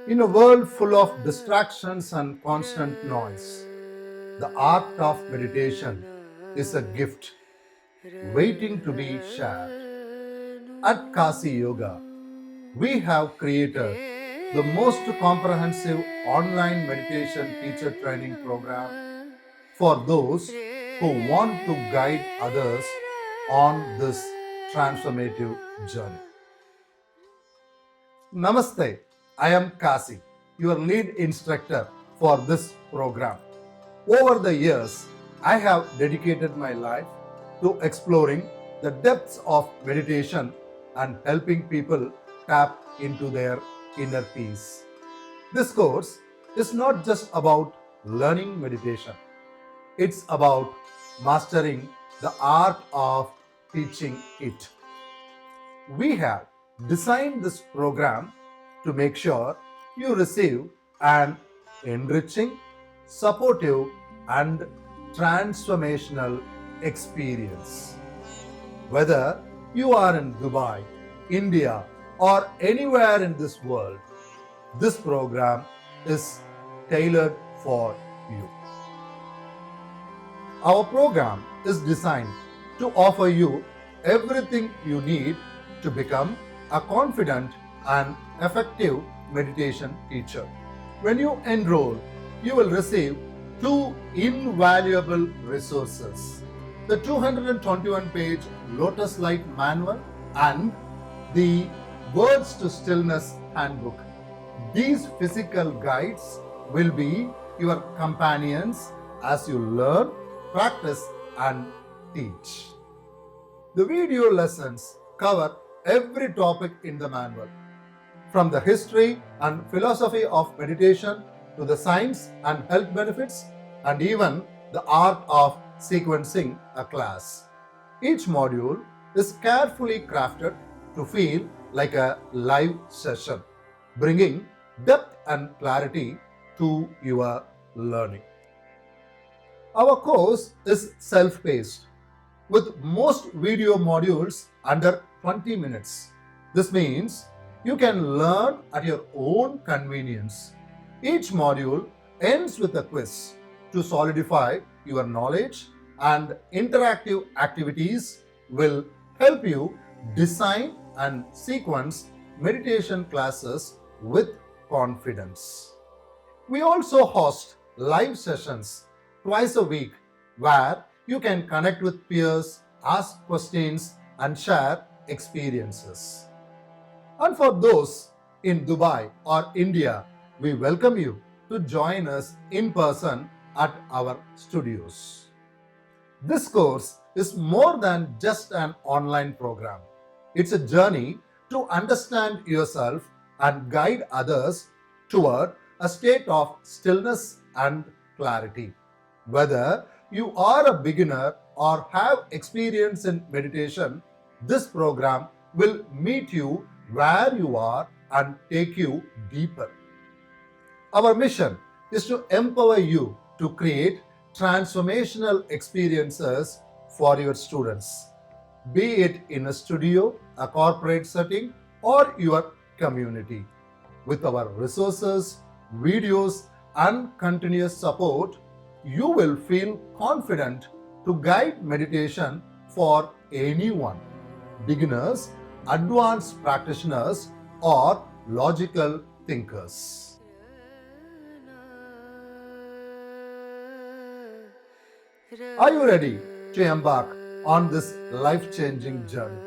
In a world full of distractions and constant noise, the art of meditation is a gift waiting to be shared. At Kasi Yoga, we have created the most comprehensive online meditation teacher training program for those who want to guide others on this transformative journey. Namaste, I am Kasi, your lead instructor for this program. Over the years, I have dedicated my life to exploring the depths of meditation and helping people tap into their inner peace. This course is not just about learning meditation, it's about mastering the art of teaching it. We have designed this program to make sure you receive an enriching, supportive, and transformational experience. Whether you are in Dubai, India, or anywhere in this world, this program is tailored for you. Our program is designed to offer you everything you need to become a confident and effective meditation teacher. When you enroll, you will receive two invaluable resources: the 221-page Lotus Light Manual and the Words to Stillness handbook. These physical guides will be your companions as you learn, practice, and teach. The video lessons cover every topic in the manual, from the history and philosophy of meditation to the science and health benefits, and even the art of sequencing a class. Each module is carefully crafted to feel like a live session, bringing depth and clarity to your learning. Our course is self-paced, with most video modules under 20 minutes. This means you can learn at your own convenience. Each module ends with a quiz to solidify your knowledge, and interactive activities will help you design and sequence meditation classes with confidence. We also host live sessions twice a week where you can connect with peers, ask questions, and share experiences. And for those in Dubai or India, we welcome you to join us in person at our studios. This course is more than just an online program. It's a journey to understand yourself and guide others toward a state of stillness and clarity. Whether you are a beginner or have experience in meditation, this program will meet you where you are and take you deeper. Our mission is to empower you to create transformational experiences for your students, be it in a studio, a corporate setting, or your community. With our resources, videos, and continuous support, you will feel confident to guide meditation for anyone: beginners, advanced practitioners, or logical thinkers. Are you ready to embark on this life-changing journey?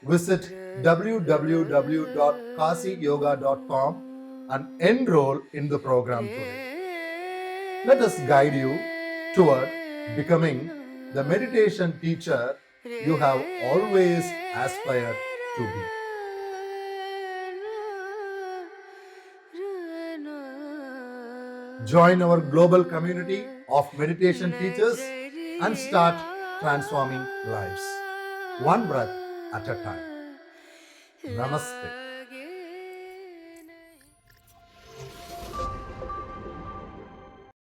Visit www.kasiyoga.com and enroll in the program today. Let us guide you toward becoming the meditation teacher you have always aspired to be. Join our global community of meditation teachers and start transforming lives, one breath at a time. Namaste.